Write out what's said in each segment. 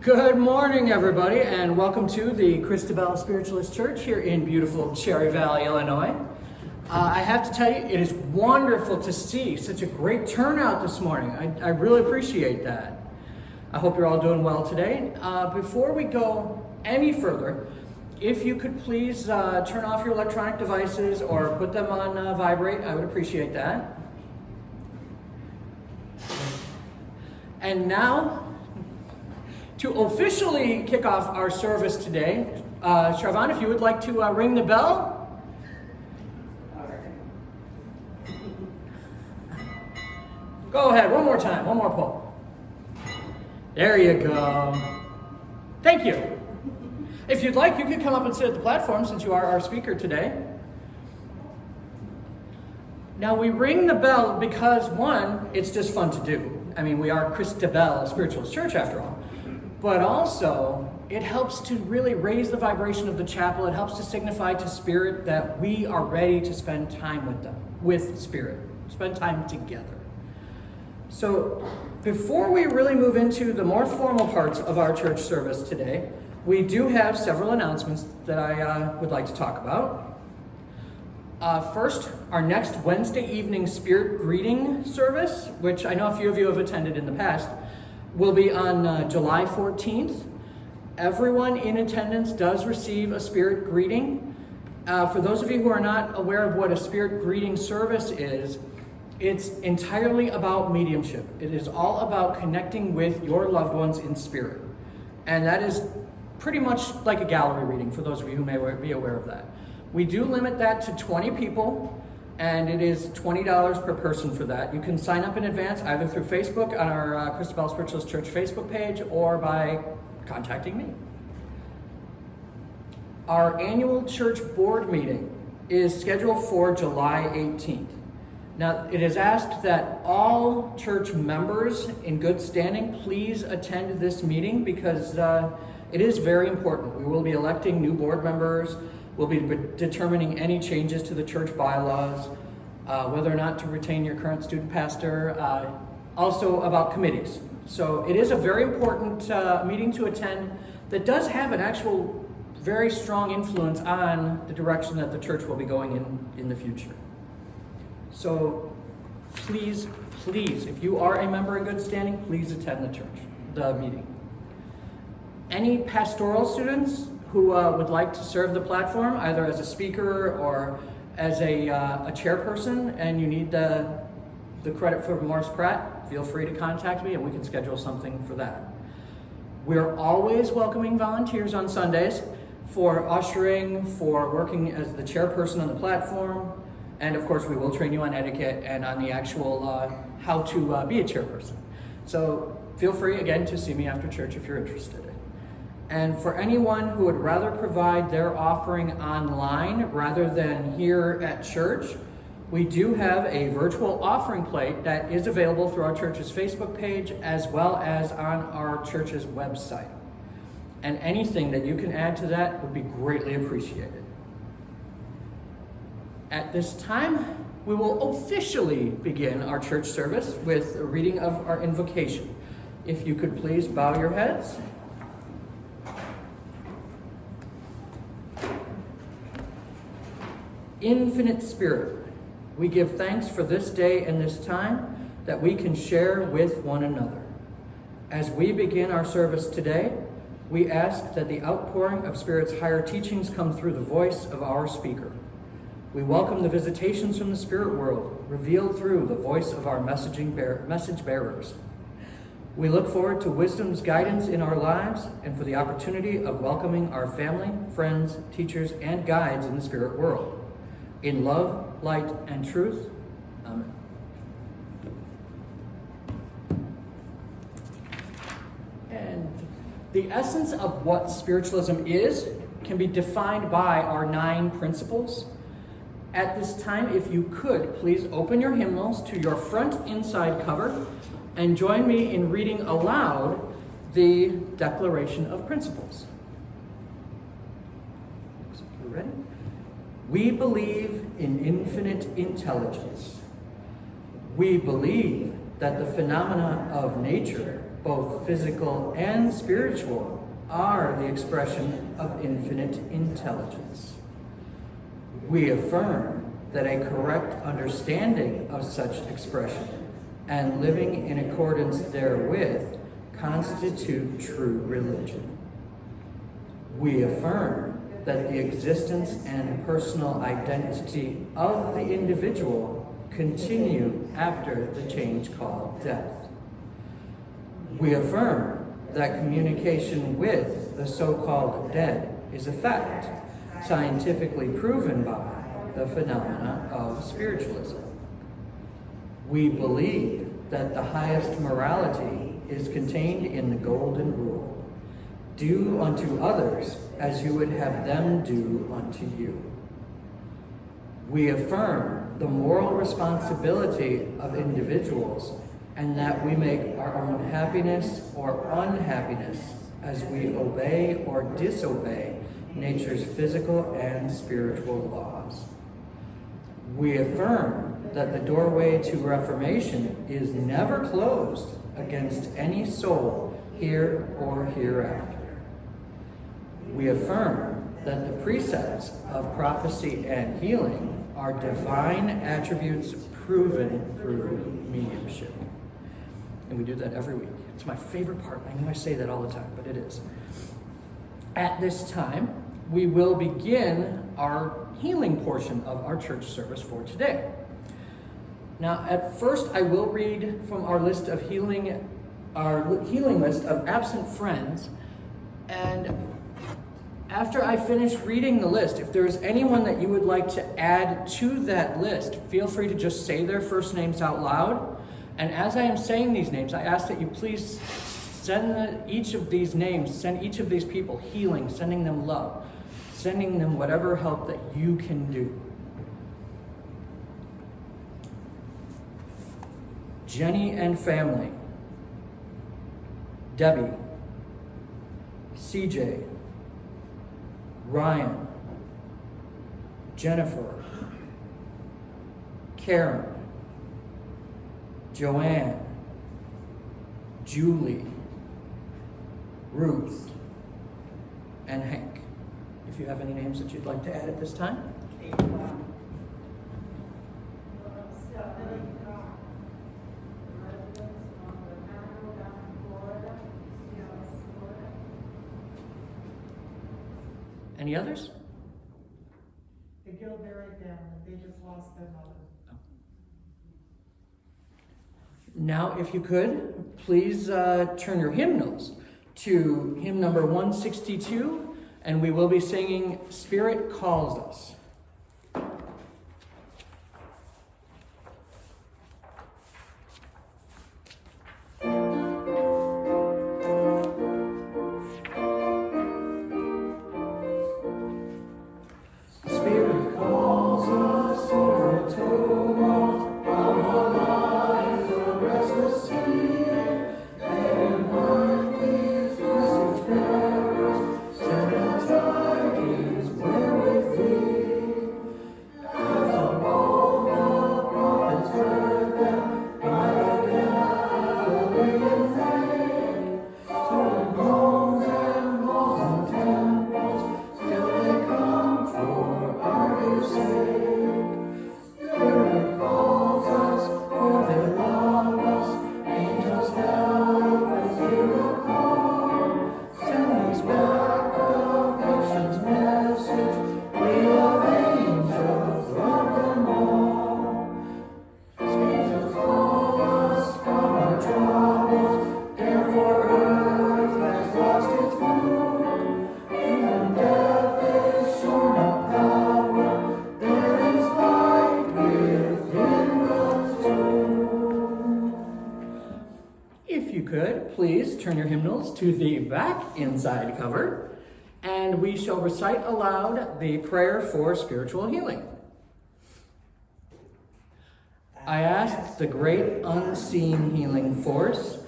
Good morning, everybody, and welcome to the Christabel Spiritualist Church here in beautiful Cherry Valley, Illinois. I have to tell you, it is wonderful to see such a great turnout this morning. I really appreciate that. I hope you're all doing well today. Before we go any further, if you could please turn off your electronic devices or put them on vibrate, I would appreciate that. And now, to officially kick off our service today, Charvonne, if you would like to ring the bell. Go ahead, one more time, one more pull. There you go. Thank you. If you'd like, you could come up and sit at the platform since you are our speaker today. Now we ring the bell because, one, it's just fun to do. I mean, we are Christabel Spiritualist Church after all. But also, it helps to really raise the vibration of the chapel. It helps to signify to Spirit that we are ready to spend time with them, with Spirit, spend time together. So, before we really move into the more formal parts of our church service today, we do have several announcements that I would like to talk about. First, our next Wednesday evening Spirit greeting service, which I know a few of you have attended in the past, will be on July 14th. Everyone in attendance does receive a Spirit greeting. For those of you who are not aware of what a Spirit greeting service is, it's entirely about mediumship. It is all about connecting with your loved ones in spirit. And that is pretty much like a gallery reading for those of you who may be aware of that. We do limit that to 20 people, and it is $20 per person for that. You can sign up in advance either through Facebook on our Christabel Spiritualist Church Facebook page or by contacting me. Our annual church board meeting is scheduled for July 18th. Now, it is asked that all church members in good standing please attend this meeting because it is very important. We will be electing new board members. We'll be determining any changes to the church bylaws, whether or not to retain your current student pastor, also about committees. So it is a very important meeting to attend that does have an actual very strong influence on the direction that the church will be going in the future. So please, if you are a member in good standing, please attend the meeting. Any pastoral students who would like to serve the platform, either as a speaker or as a chairperson, and you need the credit for Morris Pratt, feel free to contact me and we can schedule something for that. We're always welcoming volunteers on Sundays for ushering, for working as the chairperson on the platform, and of course we will train you on etiquette and on the actual how to be a chairperson. So feel free again to see me after church if you're interested. And for anyone who would rather provide their offering online rather than here at church, we do have a virtual offering plate that is available through our church's Facebook page as well as on our church's website. And anything that you can add to that would be greatly appreciated. At this time, we will officially begin our church service with a reading of our invocation. If you could please bow your heads. Infinite Spirit, we give thanks for this day and this time that we can share with one another. As we begin our service today, we ask that the outpouring of Spirit's higher teachings come through the voice of our speaker. We welcome the visitations from the spirit world, revealed through the voice of our message bearers. We look forward to wisdom's guidance in our lives and for the opportunity of welcoming our family, friends, teachers, and guides in the spirit world. In love, light, and truth. Amen. And the essence of what spiritualism is can be defined by our 9 principles. At this time, if you could, please open your hymnals to your front inside cover and join me in reading aloud the Declaration of Principles. So you ready? We believe in infinite intelligence. We believe that the phenomena of nature both physical and spiritual, are the expression of infinite intelligence. We affirm that a correct understanding of such expression and living in accordance therewith constitute true religion. We affirm that the existence and personal identity of the individual continue after the change called death. We affirm that communication with the so-called dead is a fact, scientifically proven by the phenomena of spiritualism. We believe that the highest morality is contained in the golden rule: do unto others as you would have them do unto you. We affirm the moral responsibility of individuals and that we make our own happiness or unhappiness as we obey or disobey nature's physical and spiritual laws. We affirm that the doorway to reformation is never closed against any soul here or hereafter. We affirm that the precepts of prophecy and healing are divine attributes proven through mediumship. And we do that every week. It's my favorite part. I know I say that all the time, but it is. At this time, we will begin our healing portion of our church service for today. Now, at first, I will read from our list of our healing list of absent friends, and after I finish reading the list, if there's anyone that you would like to add to that list, feel free to just say their first names out loud. And as I am saying these names, I ask that you please send each of these people healing, sending them love, sending them whatever help that you can do. Jenny and family, Debbie, CJ, Ryan, Jennifer, Karen, Joanne, Julie, Ruth, and Hank. If you have any names that you'd like to add at this time. Any others? The Gilberry family, they just lost their mother. Now, if you could, please turn your hymnals to hymn number 162, and we will be singing "Spirit Calls Us." Please turn your hymnals to the back inside cover, and we shall recite aloud the prayer for spiritual healing. I ask the great unseen healing force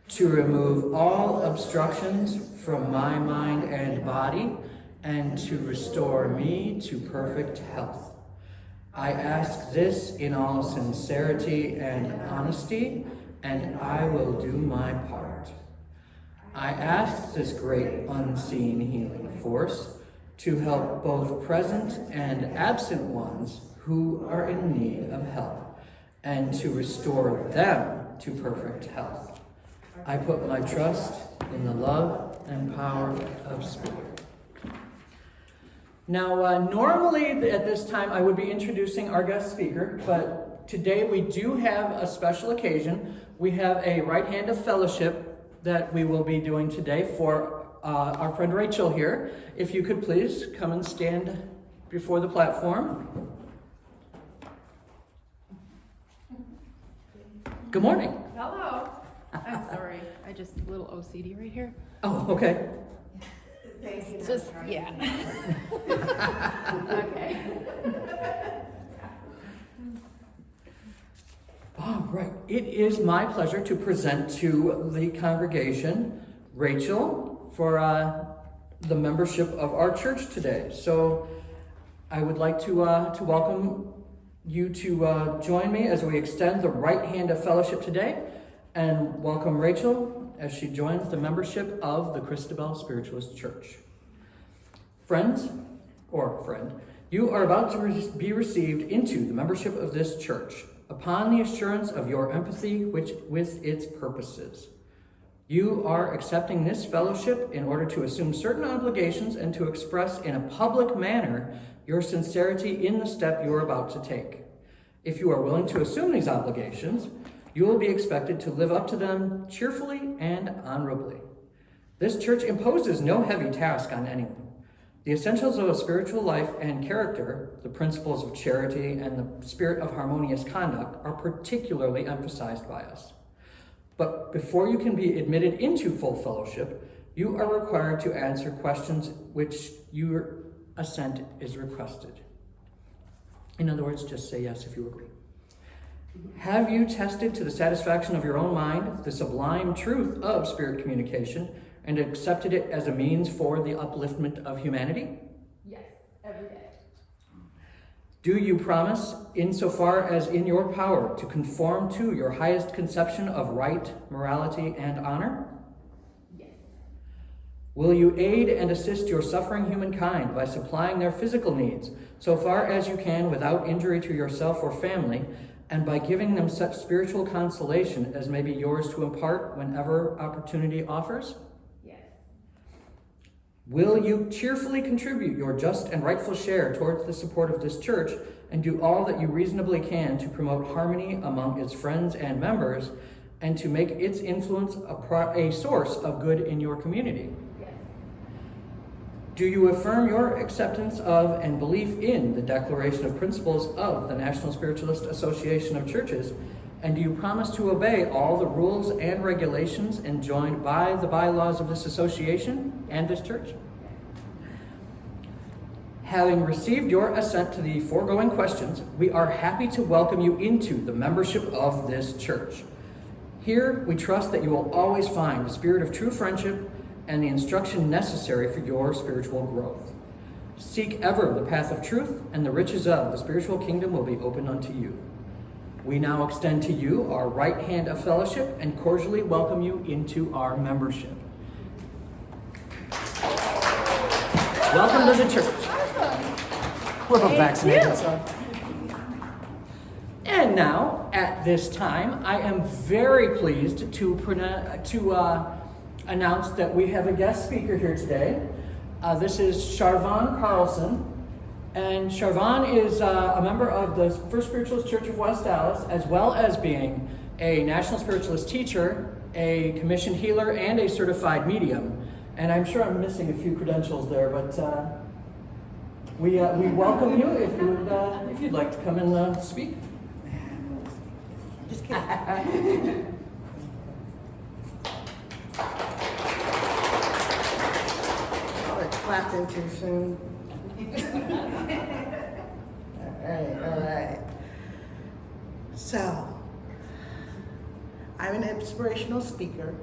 to remove all obstructions from my mind and body and to restore me to perfect health. I ask this in all sincerity and honesty, and I will do my part. I ask this great unseen healing force to help both present and absent ones who are in need of help, and to restore them to perfect health. I put my trust in the love and power of Spirit. Now, normally at this time I would be introducing our guest speaker, but today we do have a special occasion. We have a right hand of fellowship that we will be doing today for our friend Rachel here. If you could please come and stand before the platform. Good morning. Hello. I'm sorry. I just a little OCD right here. Oh, okay. It's just yeah. Okay. All right. It is my pleasure to present to the congregation Rachel for the membership of our church today. So I would like to welcome you to join me as we extend the right hand of fellowship today, and welcome Rachel as she joins the membership of the Christabel Spiritualist Church. Friends, or friend, you are about to be received into the membership of this church upon the assurance of your empathy with its purposes. You are accepting this fellowship in order to assume certain obligations and to express in a public manner your sincerity in the step you are about to take. If you are willing to assume these obligations, you will be expected to live up to them cheerfully and honorably. This church imposes no heavy task on anyone. The essentials of a spiritual life and character, the principles of charity and the spirit of harmonious conduct, are particularly emphasized by us. But before you can be admitted into full fellowship, you are required to answer questions which your assent is requested. In other words, just say yes if you agree. Have you tested to the satisfaction of your own mind the sublime truth of spirit communication and accepted it as a means for the upliftment of humanity? Yes, every day. Do you promise, insofar as in your power, to conform to your highest conception of right, morality, and honor? Yes. Will you aid and assist your suffering humankind by supplying their physical needs, so far as you can without injury to yourself or family, and by giving them such spiritual consolation as may be yours to impart whenever opportunity offers? Yes. Will you cheerfully contribute your just and rightful share towards the support of this church and do all that you reasonably can to promote harmony among its friends and members and to make its influence a source of good in your community? Yes. Do you affirm your acceptance of and belief in the Declaration of Principles of the National Spiritualist Association of Churches? And do you promise to obey all the rules and regulations enjoined by the bylaws of this association and this church? Having received your assent to the foregoing questions, we are happy to welcome you into the membership of this church. Here, we trust that you will always find the spirit of true friendship and the instruction necessary for your spiritual growth. Seek ever the path of truth, and the riches of the spiritual kingdom will be opened unto you. We now extend to you our right hand of fellowship and cordially welcome you into our membership. Welcome to the church. We're both vaccinated, so. And now, at this time, I am very pleased to announce that we have a guest speaker here today. This is Charvonne Carlson. And Charvonne is a member of the First Spiritualist Church of West Dallas, as well as being a National Spiritualist teacher, a commissioned healer, and a certified medium. And I'm sure I'm missing a few credentials there, but we welcome you if you'd like to come and speak. Just kidding. Clapped in too soon. All right. So, I'm an inspirational speaker.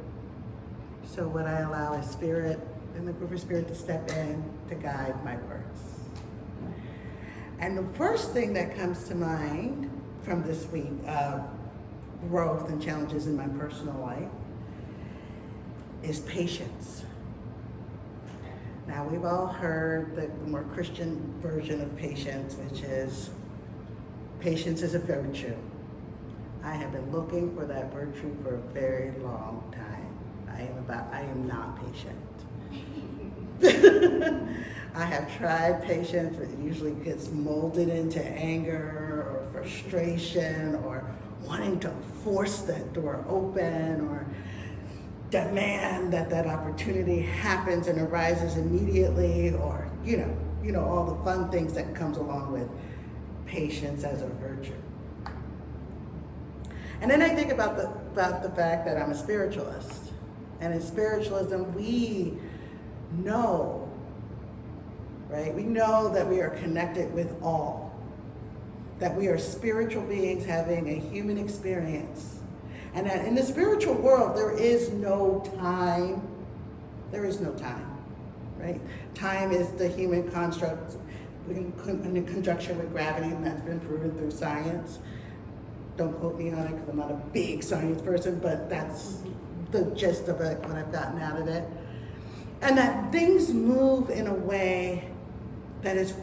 So what I allow is spirit and the group of spirit to step in to guide my words. And the first thing that comes to mind from this week of growth and challenges in my personal life is patience. Now, we've all heard the more Christian version of patience, which is patience is a virtue. I have been looking for that virtue for a very long time. I am not patient. I have tried patience, but it usually gets molded into anger or frustration or wanting to force that door open or demand that opportunity happens and arises immediately, or you know all the fun things that comes along with patience as a virtue. And then I think about the fact that I'm a spiritualist, and in spiritualism we know, right? We know that we are connected with all, that we are spiritual beings having a human experience, and that in the spiritual world there is no time. There is no time, right? Time is the human construct in conjunction with gravity, and that's been proven through science. Don't quote me on it because I'm not a big science person, but that's the gist of it, what I've gotten out of it. And that things move in a way that is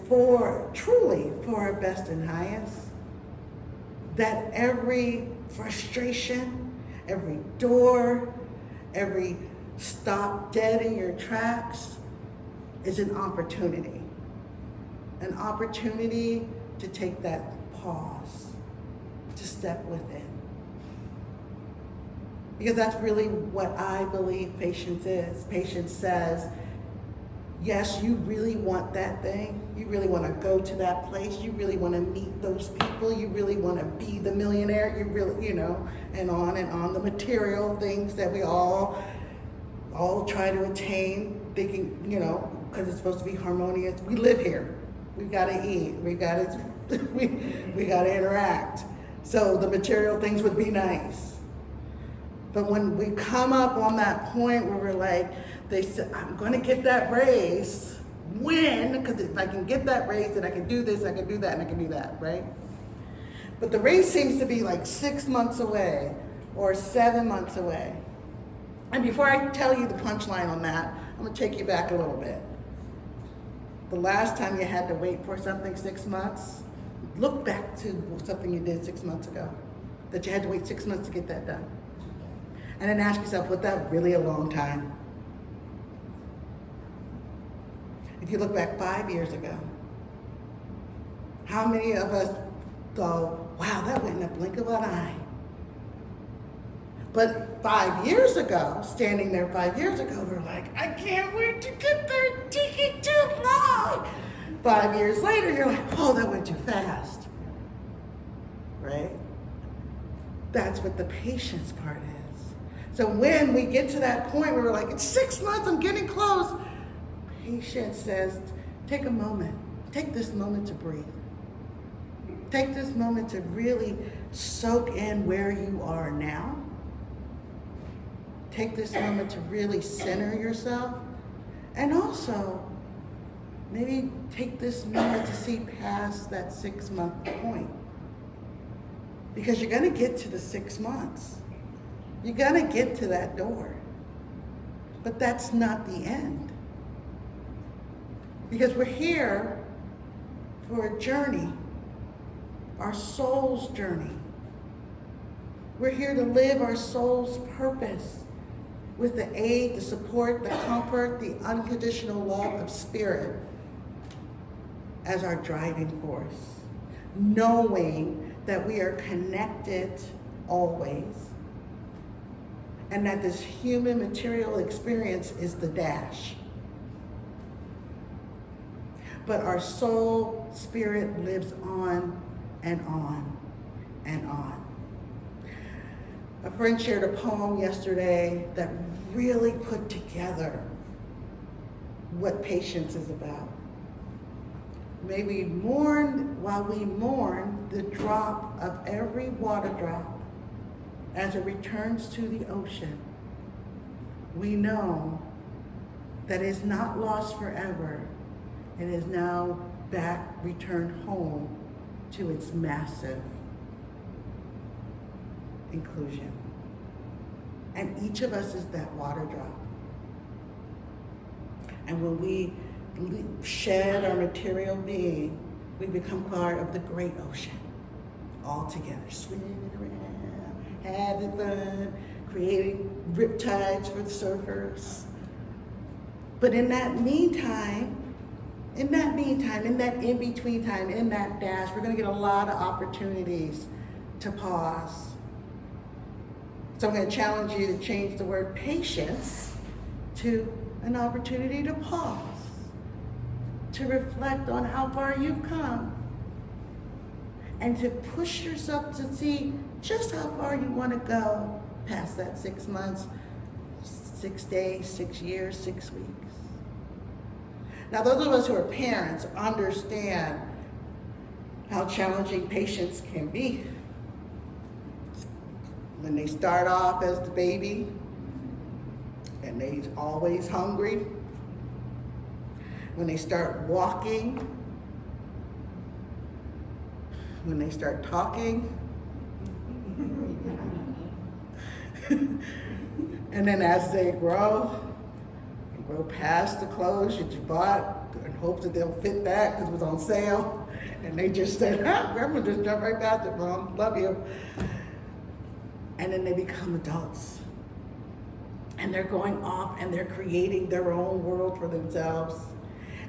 truly for our best and highest. That every frustration, every door, every stop dead in your tracks is an opportunity. An opportunity to take that pause, to step within. Because that's really what I believe patience is. Patience says, yes, you really want that thing. You really want to go to that place. You really want to meet those people. You really want to be the millionaire. You really, and on the material things that we all try to attain, thinking, because it's supposed to be harmonious. We live here. We've got to eat. We got to interact. So the material things would be nice. But when we come up on that point where we're like, they said, I'm going to get that raise. When? Because if I can get that raise, then I can do this, I can do that, and I can do that, right? But the raise seems to be like 6 months away or 7 months away. And before I tell you the punchline on that, I'm going to take you back a little bit. The last time you had to wait for something 6 months, look back to something you did 6 months ago, that you had to wait 6 months to get that done. And then ask yourself, was that really a long time? If you look back 5 years ago, how many of us go, wow, that went in a blink of an eye? But 5 years ago, standing there 5 years ago, we're like, I can't wait to get there, taking too long. 5 years later, you're like, oh, that went too fast, right? That's what the patience part is. So when we get to that point where we're like, it's 6 months, I'm getting close. Patience says, take a moment. Take this moment to breathe. Take this moment to really soak in where you are now. Take this moment to really center yourself. And also, maybe take this moment to see past that 6 month point. Because you're gonna get to the 6 months. You're gonna get to that door. But that's not the end. Because we're here for a journey, our soul's journey. We're here to live our soul's purpose with the aid, the support, the comfort, the unconditional love of spirit as our driving force, knowing that we are connected always, and that this human material experience is the dash. But our soul, spirit lives on and on and on. A friend shared a poem yesterday that really put together what patience is about. May we mourn while we mourn the drop of every water drop as it returns to the ocean. We know that it is not lost forever. It is now back, returned home to its massive inclusion. And each of us is that water drop. And when we shed our material being, we become part of the great ocean, all together, swimming around, having fun, creating riptides for the surfers. But in that meantime, in that in-between time, in that dash, we're gonna get a lot of opportunities to pause. So I'm gonna challenge you to change the word patience to an opportunity to pause, to reflect on how far you've come, and to push yourself to see just how far you wanna go past that 6 months, 6 days, 6 years, 6 weeks. Now, those of us who are parents understand how challenging patience can be. When they start off as the baby, and they're always hungry. When they start walking, when they start talking, and then as they grow past the clothes that you bought in hopes that they'll fit that because it was on sale, and they just said, grandma just jumped right past it, Mom, love you. And then they become adults. And they're going off and they're creating their own world for themselves.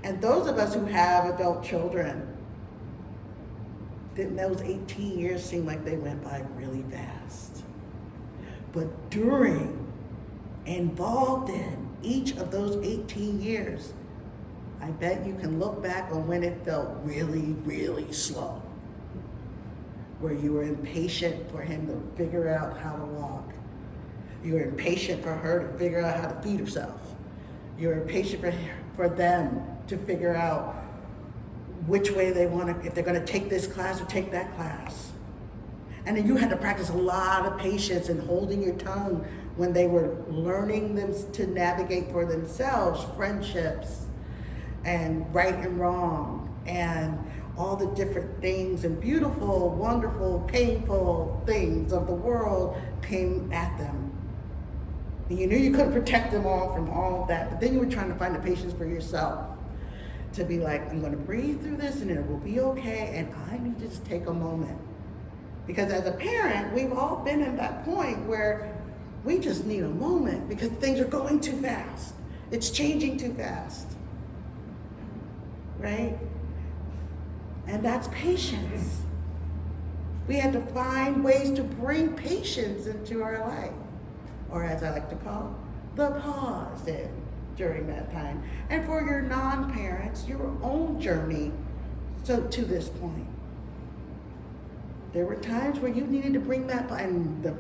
And those of us who have adult children, didn't those 18 years seem like they went by really fast? But during, involved in each of those 18 years, I bet you can look back on when it felt really, really slow. Where you were impatient for him to figure out how to walk. You were impatient for her to figure out how to feed herself. You were impatient for them to figure out which way they want to, if they're going to take this class or take that class. And then you had to practice a lot of patience and holding your tongue when they were learning them to navigate for themselves friendships and right and wrong and all the different things and beautiful, wonderful, painful things of the world came at them. And you knew you couldn't protect them all from all of that, but then you were trying to find the patience for yourself to be like, I'm gonna breathe through this and it will be okay, and I need to just take a moment. Because as a parent, we've all been at that point where we just need a moment because things are going too fast. It's changing too fast, right? And that's patience. We had to find ways to bring patience into our life, or as I like to call, the pause in during that time. And for your non-parents, your own journey to this point. There were times where you needed to bring that, and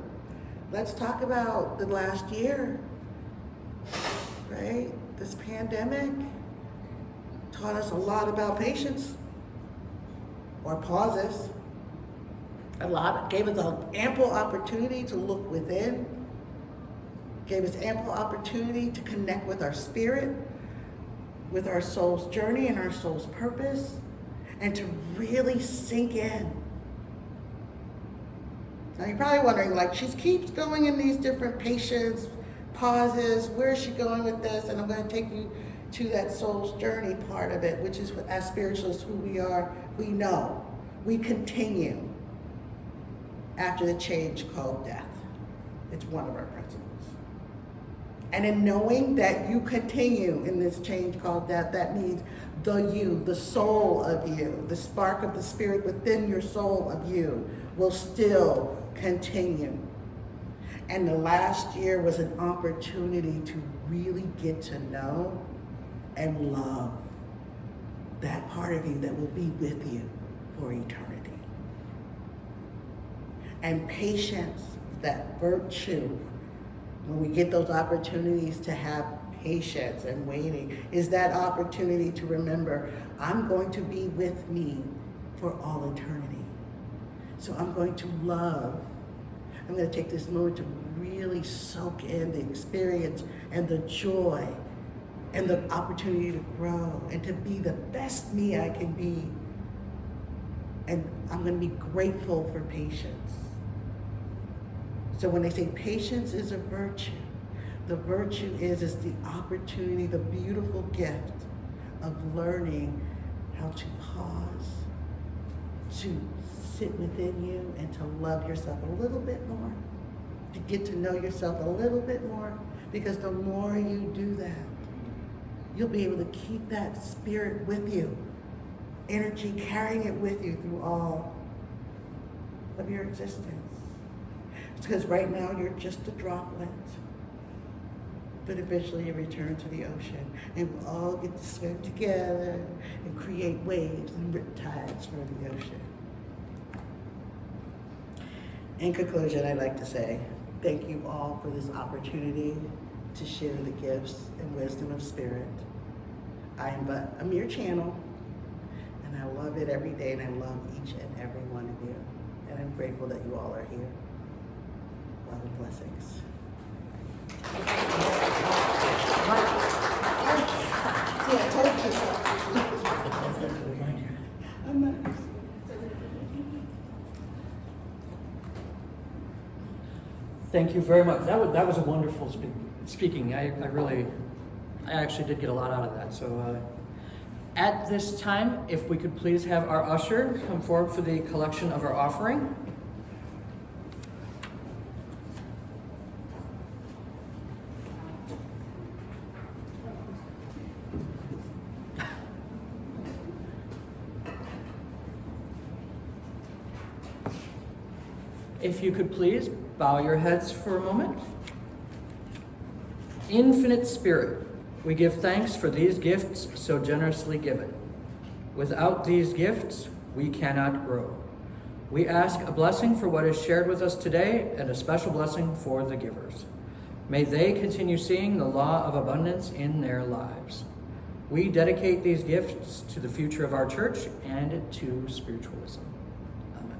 let's talk about the last year, right? This pandemic taught us a lot about patience, or pauses. Gave us an ample opportunity to look within, gave us ample opportunity to connect with our spirit, with our soul's journey and our soul's purpose, and to really sink in. Now you're probably wondering, like, she keeps going in these different patience, pauses, where is she going with this? And I'm going to take you to that soul's journey part of it, which is, as spiritualists who we are, we know, we continue after the change called death. It's one of our principles. And in knowing that you continue in this change called death, that means the soul of you, the spark of the spirit within your soul of you will still continue. And the last year was an opportunity to really get to know and love that part of you that will be with you for eternity. And patience, that virtue, when we get those opportunities to have patience and waiting, is that opportunity to remember, I'm going to be with me for all eternity. So I'm going to love. I'm going to take this moment to really soak in the experience and the joy and the opportunity to grow and to be the best me I can be. And I'm going to be grateful for patience. So when they say patience is a virtue, The virtue is the opportunity, the beautiful gift of learning how to pause, to sit within you and to love yourself a little bit more, to get to know yourself a little bit more, because the more you do that, you'll be able to keep that spirit with you, energy, carrying it with you through all of your existence. It's because right now you're just a droplet, but eventually you return to the ocean, and we'll all get to swim together and create waves and riptides for the ocean. In conclusion, I'd like to say thank you all for this opportunity to share the gifts and wisdom of spirit. I am but a mere channel, and I love it every day, and I love each and every one of you. And I'm grateful that you all are here. Love and blessings. See, I told you. I'm not. Thank you very much. That was a wonderful speaking. I actually did get a lot out of that. So at this time, if we could please have our usher come forward for the collection of our offering. If you could please bow your heads for a moment. Infinite Spirit, we give thanks for these gifts so generously given. Without these gifts, we cannot grow. We ask a blessing for what is shared with us today and a special blessing for the givers. May they continue seeing the law of abundance in their lives. We dedicate these gifts to the future of our church and to spiritualism. Amen.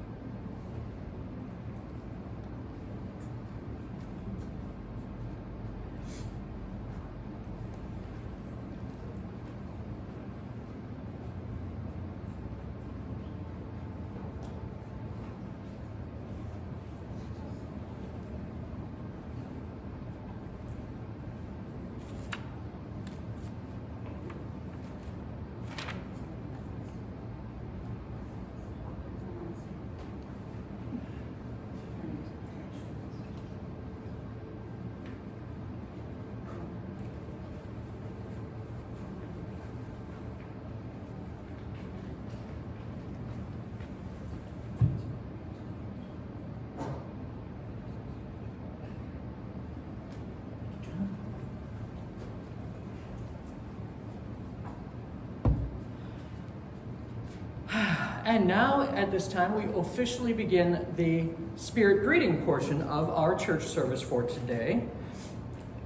And now, at this time, we officially begin the spirit greeting portion of our church service for today.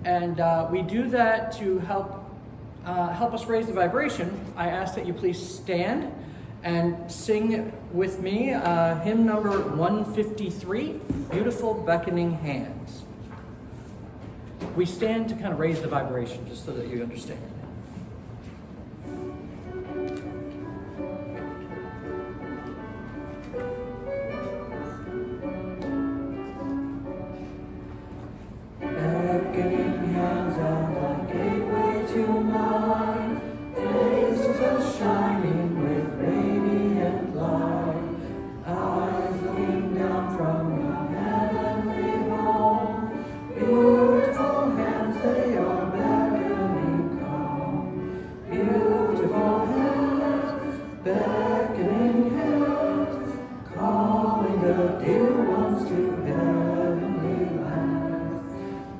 And we do that to help us raise the vibration. I ask that you please stand and sing with me hymn number 153, Beautiful Beckoning Hands. We stand to kind of raise the vibration, just so that you understand.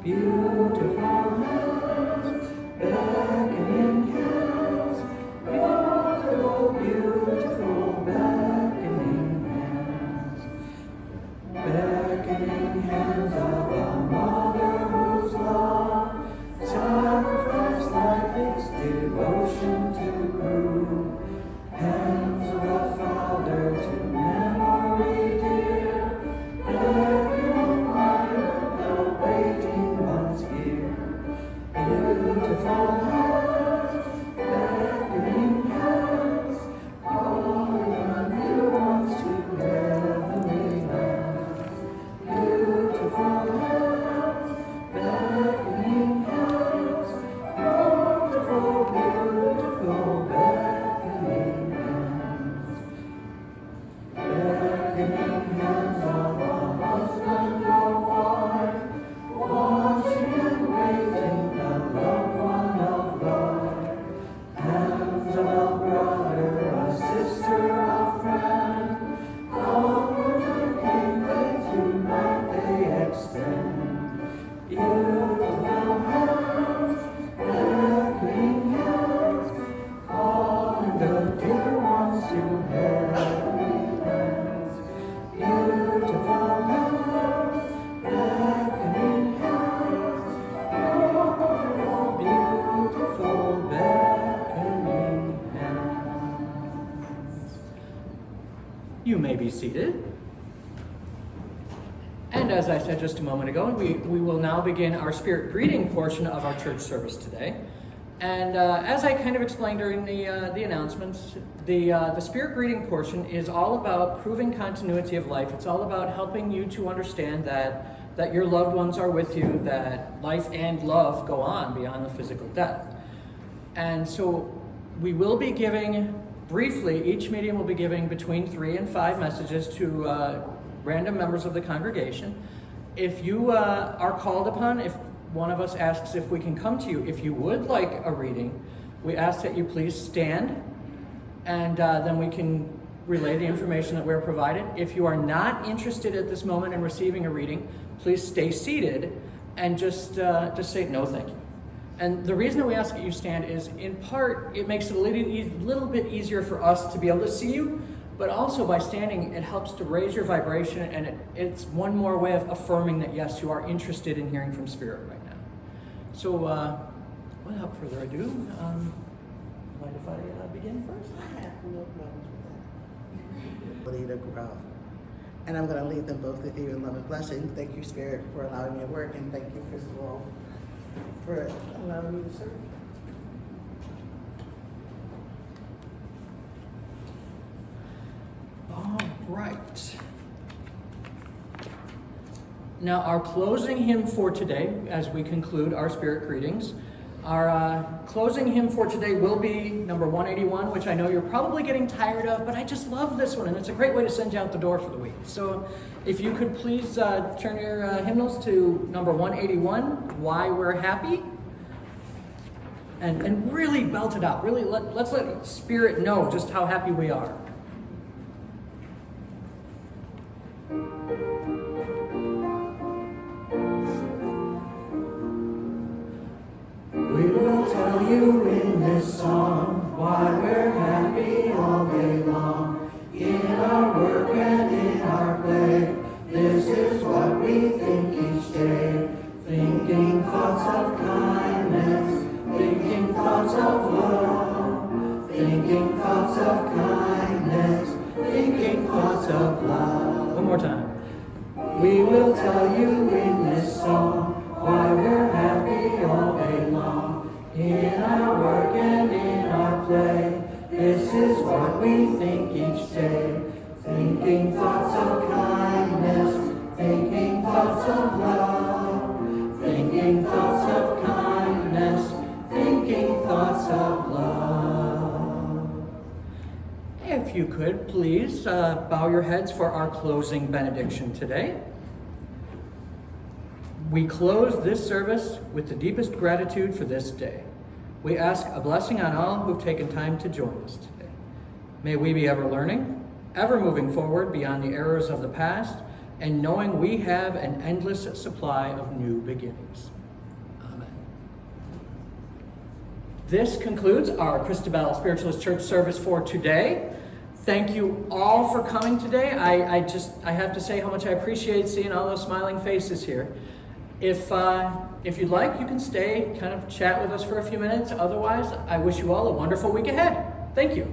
Beautiful hands, beckoning You may be seated. And as I said just a moment ago, we will now begin our spirit greeting portion of our church service today. And as I kind of explained during the announcements, the spirit greeting portion is all about proving continuity of life. It's all about helping you to understand that your loved ones are with you, that life and love go on beyond the physical death. And so we will be giving, briefly, each medium will be giving between 3 and 5 messages to random members of the congregation. If you are called upon, if one of us asks if we can come to you, if you would like a reading, we ask that you please stand, and then we can relay the information that we're provided. If you are not interested at this moment in receiving a reading, please stay seated and just say no thank you. And the reason that we ask that you stand is, in part, it makes it a little bit easier for us to be able to see you, but also by standing, it helps to raise your vibration, and it's one more way of affirming that, yes, you are interested in hearing from Spirit right now. So, without further ado, mind if I begin first? I have no problems with that. Ability to grow. And I'm going to leave them both with you in love and blessing. Thank you, Spirit, for allowing me to work, and thank you, Crystal, for allowing me to serve. All right. Now, our closing hymn for today, as we conclude our spirit greetings, our closing hymn for today will be number 181, which I know you're probably getting tired of, but I just love this one, and it's a great way to send you out the door for the week. So if you could please turn your hymnals to number 181, Why We're Happy, and really belt it out. Really, let's let Spirit know just how happy we are. We will tell you in this song why we're happy all day long. In our work and in our play, this is what we think each day. Thinking thoughts of kindness, thinking thoughts of love, thinking thoughts of kindness, thinking thoughts of love. One more time. We will tell you in this song why we're happy all day long. In our work and in our play, this is what we think each day. Thinking thoughts of kindness, thinking thoughts of love, thinking thoughts of kindness, thinking thoughts of love. If you could, please bow your heads for our closing benediction today. We close this service with the deepest gratitude for this day. We ask a blessing on all who've taken time to join us today. May we be ever learning, ever moving forward beyond the errors of the past, and knowing we have an endless supply of new beginnings. Amen. This concludes our Christabel Spiritualist Church service for today. Thank you all for coming today. I have to say how much I appreciate seeing all those smiling faces here. If you'd like, you can stay, kind of chat with us for a few minutes. Otherwise, I wish you all a wonderful week ahead. Thank you.